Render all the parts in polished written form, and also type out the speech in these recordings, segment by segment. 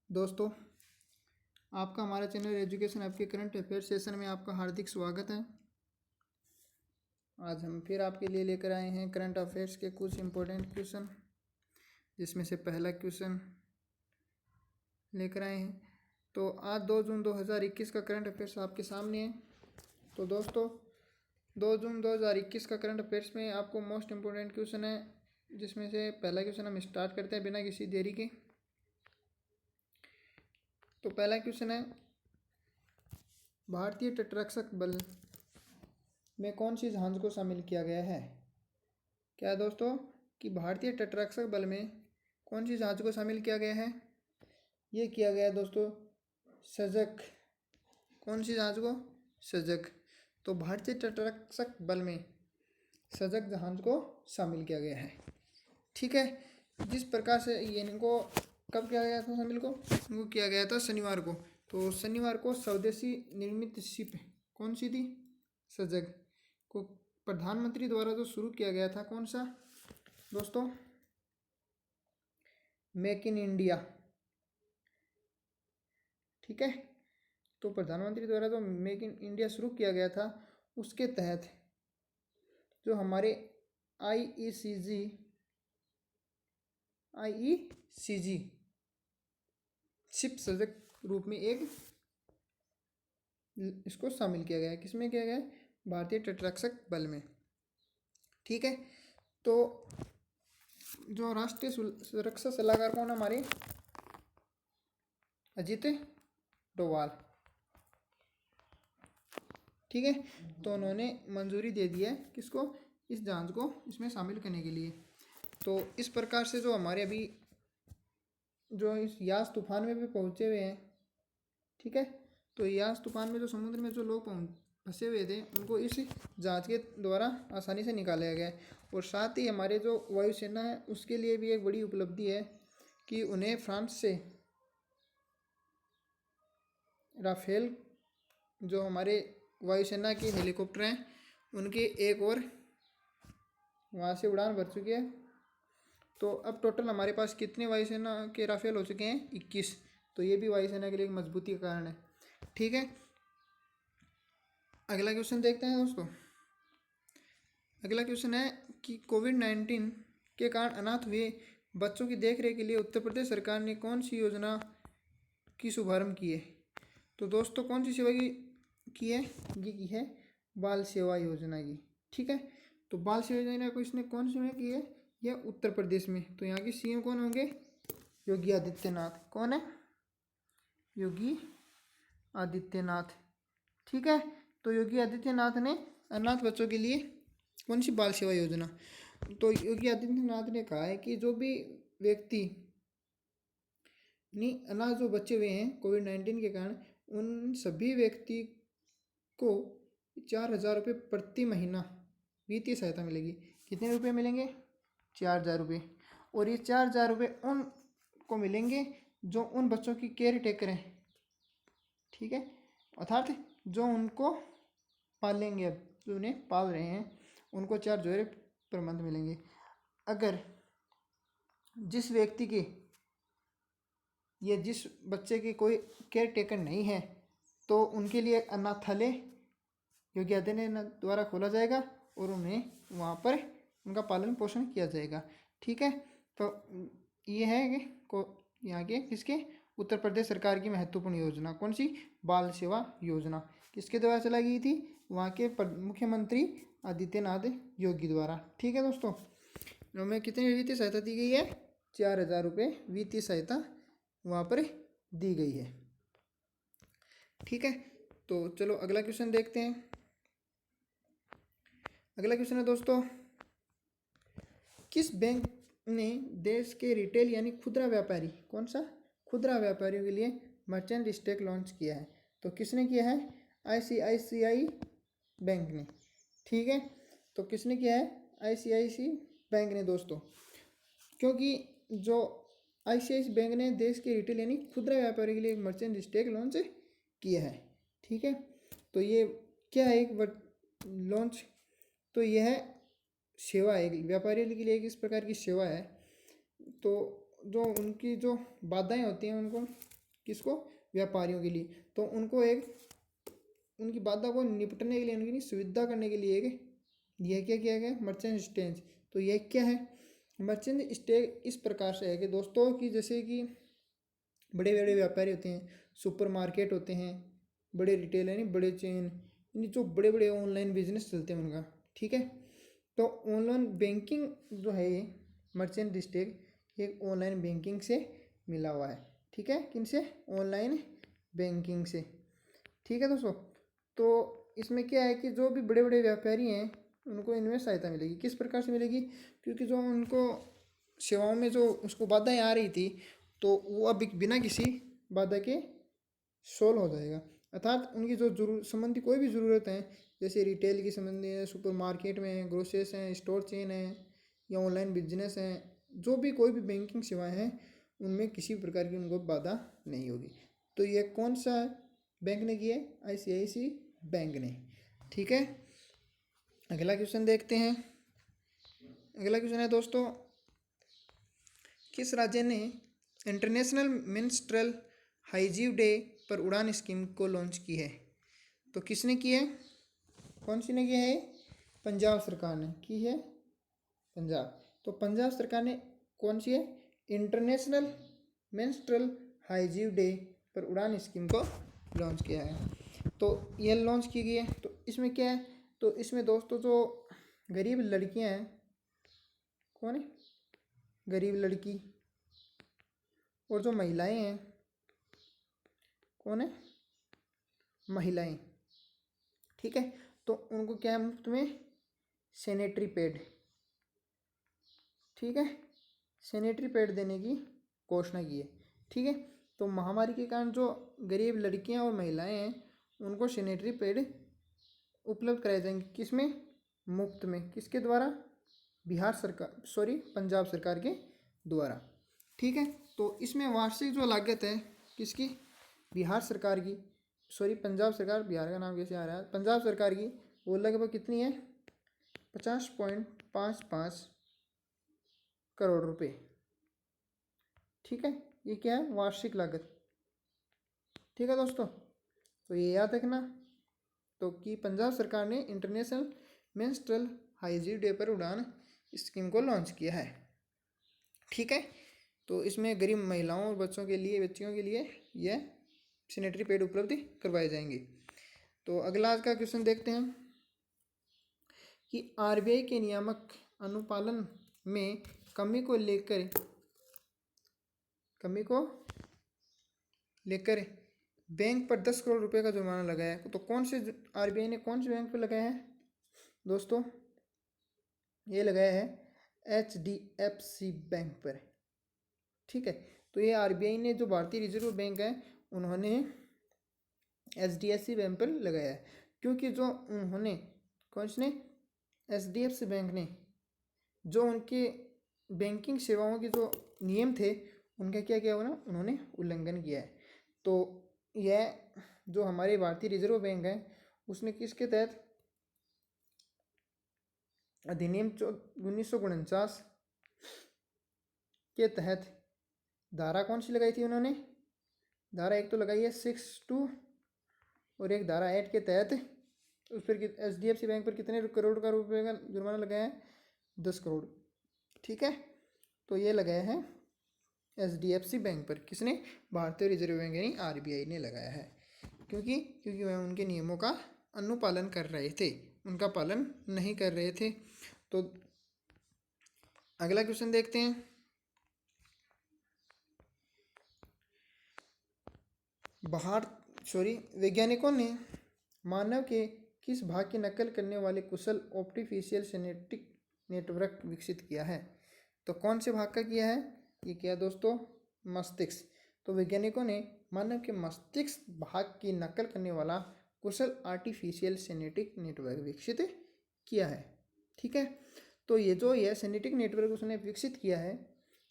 दोस्तों, आपका हमारा चैनल एजुकेशन आपके करंट अफेयर सेशन में आपका हार्दिक स्वागत है। आज हम फिर आपके लिए लेकर आए हैं करंट अफेयर्स के कुछ इम्पोर्टेंट क्वेश्चन, जिसमें से पहला क्वेश्चन लेकर आए हैं। तो आज 2 जून 2021 का करंट अफेयर्स आपके सामने है। तो दोस्तों, 2 जून 2021 का करंट अफेयर्स में आपको मोस्ट इम्पोर्टेंट क्वेश्चन है, जिसमें से पहला क्वेश्चन हम स्टार्ट करते हैं बिना किसी देरी के। तो पहला क्वेश्चन है, भारतीय तटरक्षक बल में कौन सी जहाज़ को शामिल किया गया है? क्या है दोस्तों कि भारतीय तटरक्षक बल में कौन सी जहाज़ को शामिल किया गया है? ये किया गया है दोस्तों सजग। कौन सी जहाज़ को? सजग। तो भारतीय तटरक्षक बल में सजग जहाज़ को शामिल किया गया है। ठीक है। जिस प्रकार से इनको कब किया गया था शामिल को? इनको किया गया था शनिवार को। तो शनिवार को स्वदेशी निर्मित शिप कौन सी थी? सजग को प्रधानमंत्री द्वारा जो शुरू किया गया था, कौन सा दोस्तों? Make in India. ठीक है। तो प्रधानमंत्री द्वारा जो मेक इन इंडिया शुरू किया गया था, उसके तहत जो हमारे आईईसीजी शिप सजग रूप में एक इसको शामिल किया गया है। किसमें किया गया है? भारतीय तटरक्षक बल में। ठीक है। तो जो राष्ट्रीय सुरक्षा सलाहकार कौन है हमारे? अजित डोभाल। ठीक है। तो उन्होंने मंजूरी दे दी है किसको? इस जहाज को इसमें शामिल करने के लिए। तो इस प्रकार से जो हमारे अभी जो इस यास तूफान में भी पहुंचे हुए हैं, ठीक है, तो यास तूफान में जो समुद्र में जो लोग फंसे हुए थे, उनको इस जहाज के द्वारा आसानी से निकाला गया है। और साथ ही हमारे जो वायुसेना है, उसके लिए भी एक बड़ी उपलब्धि है कि उन्हें फ्रांस से राफेल जो हमारे वायुसेना के हेलीकॉप्टर हैं, उनके एक और वहाँ से उड़ान भर चुकी है। तो अब टोटल हमारे पास कितने वायुसेना के राफेल हो चुके हैं? 21। तो ये भी वायुसेना के लिए एक मजबूती का कारण है। ठीक है। अगला क्वेश्चन देखते हैं दोस्तों। अगला क्वेश्चन है कि कोविड-19 के कारण अनाथ हुए बच्चों की देखरेख के लिए उत्तर प्रदेश सरकार ने कौन सी योजना की शुभारंभ की है? तो दोस्तों, कौन सी सेवा की है? ये की है बाल सेवा योजना की। ठीक है। तो बाल सेवा योजना को इसने कौन सी में की है? यह उत्तर प्रदेश में। तो यहाँ के सीएम कौन होंगे? योगी आदित्यनाथ। कौन है? योगी आदित्यनाथ। ठीक है। तो योगी आदित्यनाथ ने अनाथ बच्चों के लिए कौन सी बाल सेवा योजना? तो योगी आदित्यनाथ ने कहा है कि जो भी व्यक्ति नहीं अनाथ जो बच्चे हुए हैं कोविड-19 के कारण, उन सभी व्यक्ति को 4,000 रुपये प्रति महीना वित्तीय सहायता मिलेगी। कितने रुपये मिलेंगे? 4,000 रुपये। और ये 4,000 रुपये उन को मिलेंगे जो उन बच्चों की केयर टेकर हैं। ठीक है। अर्थात जो उनको पालेंगे, अब जो उन्हें पाल रहे हैं, उनको 4 जोड़े प्रबंध मिलेंगे। अगर जिस व्यक्ति के या जिस बच्चे की कोई केयर टेकर नहीं है, तो उनके लिए अनाथालय योगी आदित्यनाथ द्वारा खोला जाएगा और उन्हें वहाँ पर उनका पालन पोषण किया जाएगा। ठीक है। तो ये है कि यहाँ के किसके? उत्तर प्रदेश सरकार की महत्वपूर्ण योजना। कौन सी? बाल सेवा योजना। किसके द्वारा चलाई गई थी? वहाँ के मुख्यमंत्री आदित्यनाथ योगी द्वारा। ठीक है दोस्तों। उनमें कितनी वित्तीय सहायता दी गई है? 4,000 रुपये वित्तीय सहायता वहाँ पर दी गई है। ठीक है। तो चलो अगला क्वेश्चन देखते हैं। अगला क्वेश्चन है दोस्तों, किस बैंक ने देश के रिटेल यानी खुदरा व्यापारी, कौन सा? खुदरा व्यापारियों के लिए मर्चेंट स्टेक लॉन्च किया है? तो किसने किया है? आईसीआईसीआई बैंक ने। ठीक है। तो किसने किया है? आईसीआईसीआई बैंक ने दोस्तों। क्योंकि जो आईसीआईसीआई बैंक ने देश के रिटेल यानी खुदरा व्यापारी के लिए एक मर्चेंट स्टेक लॉन्च किया है। ठीक है। तो ये क्या है? एक लॉन्च, तो यह सेवा है व्यापारियों के लिए, एक इस प्रकार की सेवा है। तो जो उनकी जो बाधाएं होती हैं, उनको किसको? व्यापारियों के लिए। तो उनको एक उनकी बाधा को निपटने के लिए, उनकी सुविधा करने के लिए एक यह क्या किया गया? Merchant stage. तो यह क्या है? मर्चेंट स्टेज इस प्रकार से है कि दोस्तों कि जैसे कि बड़े बड़े व्यापारी होते हैं, सुपर मार्केट होते हैं, बड़े रिटेल यानी बड़े चेन, यानी जो बड़े बड़े ऑनलाइन बिजनेस चलते हैं उनका, ठीक है। तो ऑनलाइन बैंकिंग जो है ये मर्चेंट स्टेज एक ऑनलाइन बैंकिंग से मिला हुआ है, ठीक है। किनसे? ऑनलाइन बैंकिंग से, ठीक है दोस्तों। तो इसमें क्या है कि जो भी बड़े बड़े व्यापारी हैं उनको इनमें सहायता मिलेगी। किस प्रकार से मिलेगी? क्योंकि जो उनको सेवाओं में जो उसको बाधाएं आ रही थी, तो वो अब बिना किसी बाधा के सोल्व हो जाएगा। अर्थात उनकी जो जरूर संबंधी कोई भी ज़रूरत है, जैसे रिटेल की संबंधी है, सुपर मार्केट में ग्रोसरीज हैं, स्टोर चेन है, या ऑनलाइन बिजनेस हैं, जो भी कोई भी बैंकिंग सेवाएं हैं, उनमें किसी भी प्रकार की उनको बाधा नहीं होगी। तो ये कौन सा बैंक ने किया? ICICI बैंक ने, ठीक है। अगला क्वेश्चन देखते हैं। अगला क्वेश्चन है दोस्तों, किस राज्य ने इंटरनेशनल मिनिस्ट्रियल हाइजीव डे पर उड़ान स्कीम को लॉन्च की है? तो किसने की है? कौन सी ने की है? पंजाब सरकार ने की है, पंजाब। तो पंजाब सरकार ने कौन सी है? इंटरनेशनल मिनिस्ट्रियल हाइजीव डे पर उड़ान स्कीम को लॉन्च किया है। तो यह लॉन्च की गई है। तो इसमें क्या है? तो इसमें दोस्तों जो गरीब लड़कियां हैं, कौन है? गरीब लड़की, और जो महिलाएं हैं, कौन है? महिलाएं, ठीक है। तो उनको क्या है? मुफ्त में सैनिटरी पैड, ठीक है, सैनिटरी पैड देने की घोषणा की है, ठीक है। तो महामारी के कारण जो गरीब लड़कियां और महिलाएं हैं उनको सैनिटरी पैड उपलब्ध कराए जाएंगे। किसमें? मुफ्त में। किसके द्वारा? बिहार सरकार, सॉरी पंजाब सरकार के द्वारा, ठीक है। तो इसमें वार्षिक जो लागत है किसकी? बिहार सरकार की, सॉरी पंजाब सरकार, बिहार का नाम कैसे आ रहा है? पंजाब सरकार की, वो लगभग कितनी है? 50.55 करोड़ रुपए, ठीक है। ये क्या है? वार्षिक लागत, ठीक है दोस्तों। तो ये याद रखना। तो कि पंजाब सरकार ने इंटरनेशनल मेंस्ट्रुअल हाइजीन डे पर उड़ान स्कीम को लॉन्च किया है, ठीक है। तो इसमें गरीब महिलाओं और बच्चों के लिए, बच्चियों के लिए यह सैनिटरी पैड उपलब्ध करवाए जाएंगे। तो अगला आज का क्वेश्चन देखते हैं कि RBI के नियामक अनुपालन में कमी को लेकर बैंक पर 10 करोड़ रुपए का जुर्माना लगाया है। तो कौन से RBI ने कौन से बैंक पर लगाया है दोस्तों? ये लगाया है HDFC बैंक पर, ठीक है। तो ये RBI ने, जो भारतीय रिजर्व बैंक है, उन्होंने HDFC बैंक पर लगाया है, क्योंकि जो उन्होंने, कौन से ने? HDFC बैंक ने जो उनके बैंकिंग सेवाओं के जो नियम थे उनका क्या किया हुआ ना, उन्होंने उल्लंघन किया है। तो यह जो हमारे भारतीय रिजर्व बैंक है उसने किसके तहत अधिनियम 1949 के तहत धारा कौन सी लगाई थी उन्होंने? धारा एक तो लगाई है 62 और एक धारा 8 के तहत उस पर HDFC बैंक पर कितने करोड़ का रुपए का जुर्माना लगाया है? 10 करोड़, ठीक है। तो ये लगाया है HDFC बैंक पर। किसने? भारतीय रिजर्व बैंक यानी RBI ने लगाया है, क्योंकि वह उनके नियमों का अनुपालन कर रहे थे, उनका पालन नहीं कर रहे थे। तो अगला क्वेश्चन देखते हैं। वैज्ञानिकों ने मानव के किस भाग की नकल करने वाले कुशल आर्टिफिशियल जेनेटिक नेटवर्क विकसित किया है? तो कौन से भाग का किया है? ये क्या दोस्तों? मस्तिष्क। तो वैज्ञानिकों ने मानव के मस्तिष्क भाग की नकल करने वाला कुशल आर्टिफिशियल जेनेटिक नेटवर्क विकसित किया है, ठीक है। तो ये जो यह जेनेटिक नेटवर्क उसने विकसित किया है,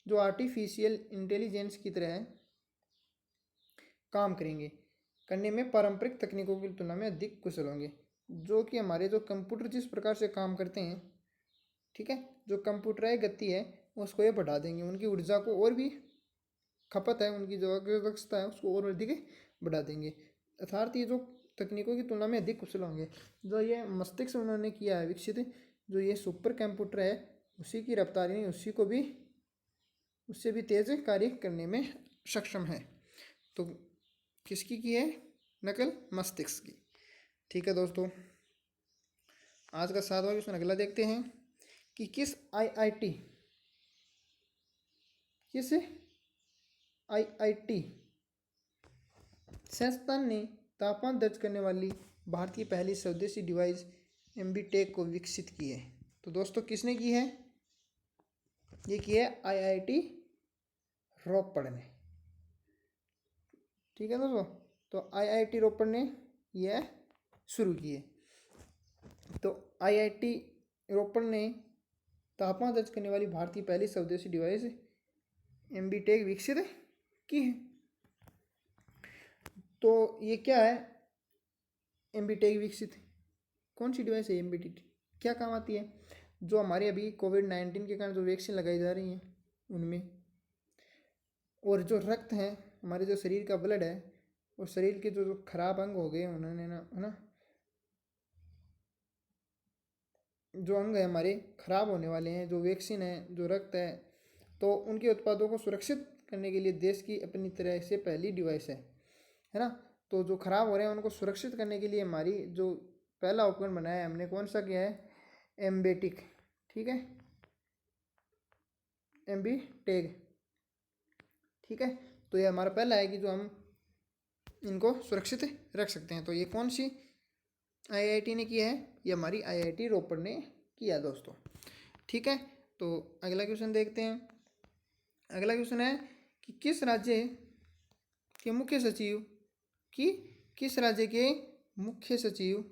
जो आर्टिफिशियल इंटेलिजेंस की तरह काम करने में पारंपरिक तकनीकों की तुलना में अधिक कुशल होंगे। जो कि हमारे जो कंप्यूटर जिस प्रकार से काम करते हैं, ठीक है, जो कंप्यूटराइज गति है उसको ये बढ़ा देंगे, उनकी ऊर्जा को और भी खपत है, उनकी जो अर्थव्यवस्था है उसको और अधिक बढ़ा देंगे, अर्थात ये जो तकनीकों की तुलना में अधिक कुशल होंगे। जो ये मस्तिष्क उन्होंने किया है विकसित, जो ये सुपर कंप्यूटर है, उसी की रफ्तार नहीं, उसी को भी उससे भी तेज कार्य करने में सक्षम है। तो किसकी की है नकल? मस्तिष्क की। ठीक है दोस्तों, आज का 7वां क्वेश्चन अगला देखते हैं कि किस आईआईटी संस्थान ने तापमान दर्ज करने वाली भारत की पहली स्वदेशी डिवाइस एमबीटेक को विकसित की है? तो दोस्तों किसने की है? ये की है आईआईटी रोपड़ ने। ठीक है दोस्तों, तो आईआईटी रोपड़ ने यह शुरू की है। तो आईआईटी रोपड़ ने तापमान दर्ज करने वाली भारत की पहली स्वदेशी डिवाइस एमबीटेक विकसित की है। तो ये क्या है एमबीटेक विकसित? कौन सी डिवाइस है एमबीटेक? क्या काम आती है? जो हमारे अभी कोविड-19 के कारण जो वैक्सीन लगाई जा रही हैं उनमें, और जो रक्त है हमारे, जो शरीर का ब्लड है, और शरीर के जो खराब अंग हो गए उन्होंने ना, है ना, जो अंग है हमारे खराब होने वाले हैं, जो वैक्सीन है, जो रक्त है, तो उनके उत्पादों को सुरक्षित करने के लिए देश की अपनी तरह से पहली डिवाइस है ना। तो जो खराब हो रहे हैं उनको सुरक्षित करने के लिए हमारी जो पहला उपकरण बनाया है हमने, कौन सा किया है? एम्बेटिक। ठीक है, एम्बीटेक। ठीक है, तो ये हमारा पहला है कि जो हम इनको सुरक्षित रख सकते हैं। तो ये कौन सी आईआईटी ने किया है? ये हमारी आईआईटी रोपड़ ने किया दोस्तों। ठीक है, तो अगला क्वेश्चन देखते हैं। अगला क्वेश्चन है कि किस राज्य के मुख्य सचिव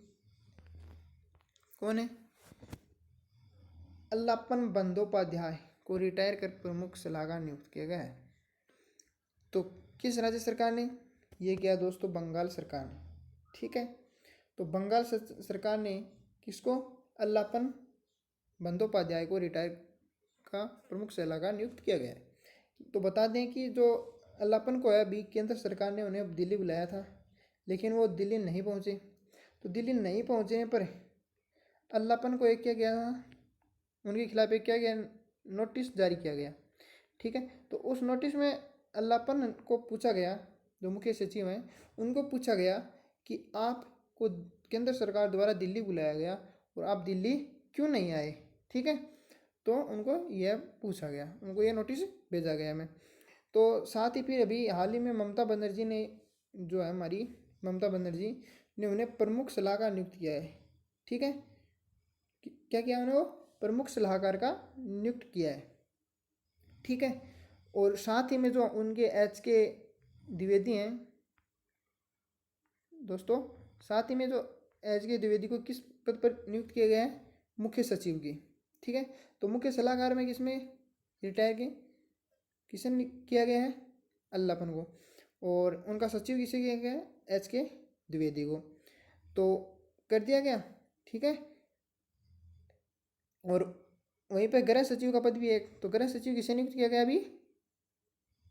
कौन है? अल्लापन बंदोपाध्याय को रिटायर कर प्रमुख सलाहकार नियुक्त किया गया है। तो किस राज्य सरकार ने ये किया दोस्तों? बंगाल सरकार ने। ठीक है, तो बंगाल सरकार ने किसको? अल्लापन बंदोपाध्याय को रिटायर का प्रमुख सलाहकार नियुक्त किया गया है। तो बता दें कि जो अल्लापन को है अभी केंद्र सरकार ने उन्हें दिल्ली बुलाया था, लेकिन वो दिल्ली नहीं पहुंचे। तो दिल्ली नहीं पहुंचने पर अल्लापन को एक क्या गया था, उनके खिलाफ एक क्या गया, नोटिस जारी किया गया। ठीक है, तो उस नोटिस में अल्लापन को पूछा गया, जो मुख्य सचिव हैं उनको पूछा गया कि आपको केंद्र सरकार द्वारा दिल्ली बुलाया गया और आप दिल्ली क्यों नहीं आए? ठीक है, तो उनको यह पूछा गया, उनको यह नोटिस भेजा गया में। तो साथ ही फिर अभी हाल ही में ममता बनर्जी ने, जो है हमारी ममता बनर्जी ने, उन्हें प्रमुख सलाहकार नियुक्त किया है। ठीक है, क्या किया उन्हें? वो प्रमुख सलाहकार का नियुक्त किया है। ठीक है, और साथ ही में जो उनके HK द्विवेदी हैं दोस्तों, साथ ही में जो HK द्विवेदी को किस पद पर नियुक्त किया गया है? मुख्य सचिव की। ठीक है, तो मुख्य सलाहकार में किसमें रिटायर किसे किया गया है? अल्लापन को। और उनका सचिव किसे किया गया है? HK द्विवेदी को। तो कर दिया गया। ठीक है, और वहीं पर गृह सचिव का पद भी है। तो गृह सचिव किसे नियुक्त किया गया अभी?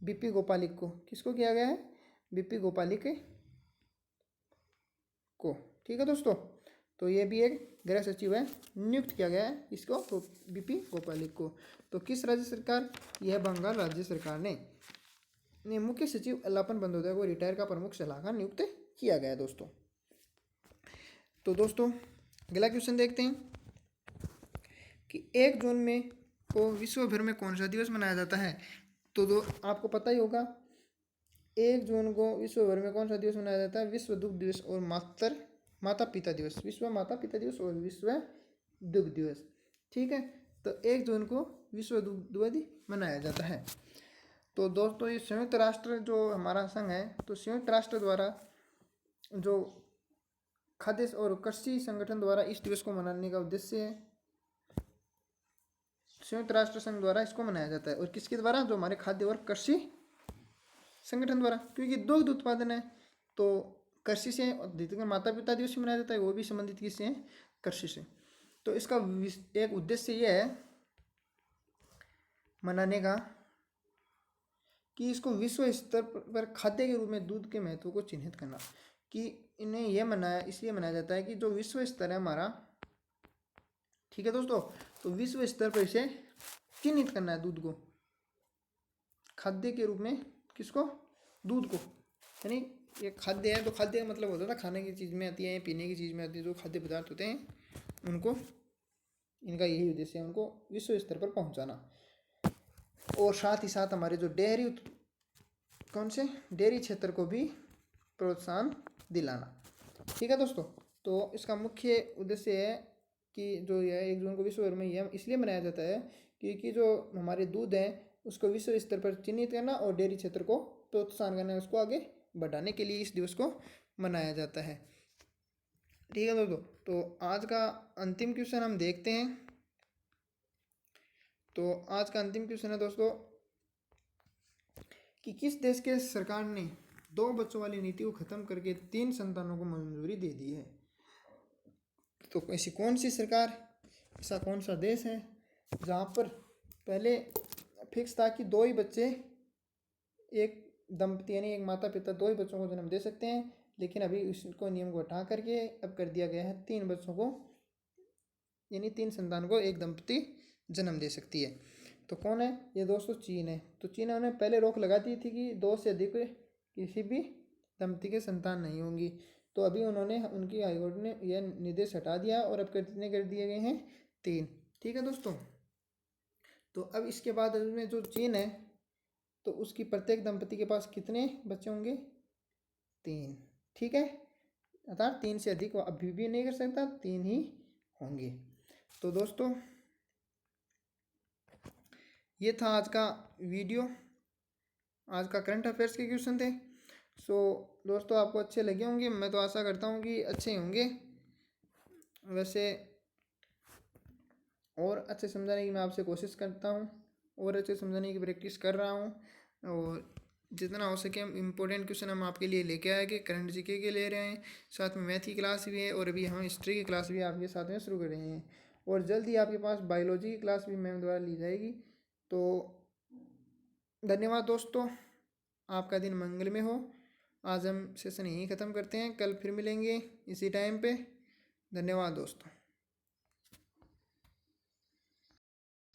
BP गोपालिक को। किसको किया गया है? BP गोपालिक को। ठीक है दोस्तों, तो ये भी एक गृह सचिव है, नियुक्त किया गया है इसको, तो BP गोपालिक को। तो किस राज्य सरकार? यह बंगाल राज्य सरकार ने मुख्य सचिव अल्लापन बंदोपाध्याय को रिटायर का प्रमुख सलाहकार नियुक्त किया गया दोस्तों। तो दोस्तों अगला क्वेश्चन देखते हैं कि 1 जून में को विश्व भर में कौन सा दिवस मनाया जाता है? तो आपको पता ही होगा 1 जून को विश्व भर में कौन सा दिवस मनाया जाता है? विश्व दुग्ध दिवस और माता पिता दिवस। विश्व माता पिता दिवस और विश्व दुग्ध दिवस। ठीक है, तो 1 जून को विश्व दुग्ध दिवस मनाया जाता है। तो दोस्तों ये संयुक्त राष्ट्र जो हमारा संघ है, तो संयुक्त राष्ट्र द्वारा जो खाद्य और कृषि संगठन द्वारा इस दिवस को मनाने का उद्देश्य है, संयुक्त राष्ट्र संघ द्वारा इसको मनाया जाता है। और किसके द्वारा? जो हमारे खाद्य और कृषि संगठन द्वारा, क्योंकि दुग्ध उत्पादन है तो कृषि से, अधिकतर माता पिता दिवस मनाया जाता है, वो भी संबंधित किससे है? कृषि से। तो इसका एक उद्देश्य यह है मनाने का कि इसको विश्व स्तर पर खाद्य के रूप में दूध के महत्व को चिन्हित करना। कि इन्हें यह मनाया इसलिए मनाया जाता है कि जो विश्व स्तर है हमारा, ठीक है दोस्तों, तो विश्व स्तर पर इसे चिन्हित करना है दूध को खाद्य के रूप में। किसको? दूध को। यानी ये खाद्य है तो खाद्य का मतलब होता है खाने की चीज़ में आती है, पीने की चीज़ में आती है, जो खाद्य पदार्थ होते हैं उनको, इनका यही उद्देश्य है उनको विश्व स्तर पर पहुंचाना। और साथ ही साथ हमारे जो डेयरी क्षेत्र को भी प्रोत्साहन दिलाना। ठीक है दोस्तों, तो इसका मुख्य उद्देश्य है कि जो यह 1 जून को विश्व भर में यह इसलिए मनाया जाता है क्योंकि जो हमारे दूध है उसको विश्व स्तर पर चिन्हित करना और डेयरी क्षेत्र को प्रोत्साहन करना, उसको आगे बढ़ाने के लिए इस दिवस को मनाया जाता है। ठीक है दोस्तों, तो आज का अंतिम क्वेश्चन हम देखते हैं। तो आज का अंतिम क्वेश्चन है दोस्तों कि किस देश के सरकार ने 2 बच्चों वाली नीति को खत्म करके 3 संतानों को मंजूरी दे दी है? तो ऐसी कौन सी सरकार, ऐसा कौन सा देश है जहाँ पर पहले फिक्स था कि 2 ही बच्चे, एक दंपति यानी एक माता पिता 2 ही बच्चों को जन्म दे सकते हैं, लेकिन अभी इसको नियम को हटा करके अब कर दिया गया है 3 बच्चों को, यानी 3 संतान को एक दंपति जन्म दे सकती है। तो कौन है ये दोस्तों? चीन है। तो चीन ने पहले रोक लगा दी थी कि 2 से अधिक किसी भी दंपति के संतान नहीं होंगी, तो अभी उन्होंने, उनकी हाईकोर्ट ने यह निर्देश हटा दिया और अब कितने कर दिए गए हैं? 3। ठीक है दोस्तों, तो अब इसके बाद में जो चीन है तो उसकी प्रत्येक दंपति के पास कितने बच्चे होंगे? 3। ठीक है, अर्थात 3 से अधिक अभी भी नहीं कर सकता, 3 ही होंगे। तो दोस्तों ये था आज का वीडियो, आज का करंट अफेयर्स के क्वेश्चन थे। सो दोस्तों आपको अच्छे लगे होंगे, मैं तो आशा करता हूँ कि अच्छे ही होंगे। वैसे और अच्छे समझाने की मैं आपसे कोशिश करता हूँ और अच्छे समझाने की प्रैक्टिस कर रहा हूँ, और जितना हो सके हम इम्पोर्टेंट क्वेश्चन हम आपके लिए लेके आएंगे। करंट जीके के ले रहे हैं, साथ में मैथ की क्लास भी है, और अभी हम हिस्ट्री की क्लास भी आपके साथ में शुरू कर रहे हैं, और जल्द ही आपके पास बायोलॉजी की क्लास भी मैम द्वारा ली जाएगी। तो धन्यवाद दोस्तों, आपका दिन मंगल में हो। आज हम सेशन यहीं ख़त्म करते हैं, कल फिर मिलेंगे इसी टाइम पे। धन्यवाद दोस्तों।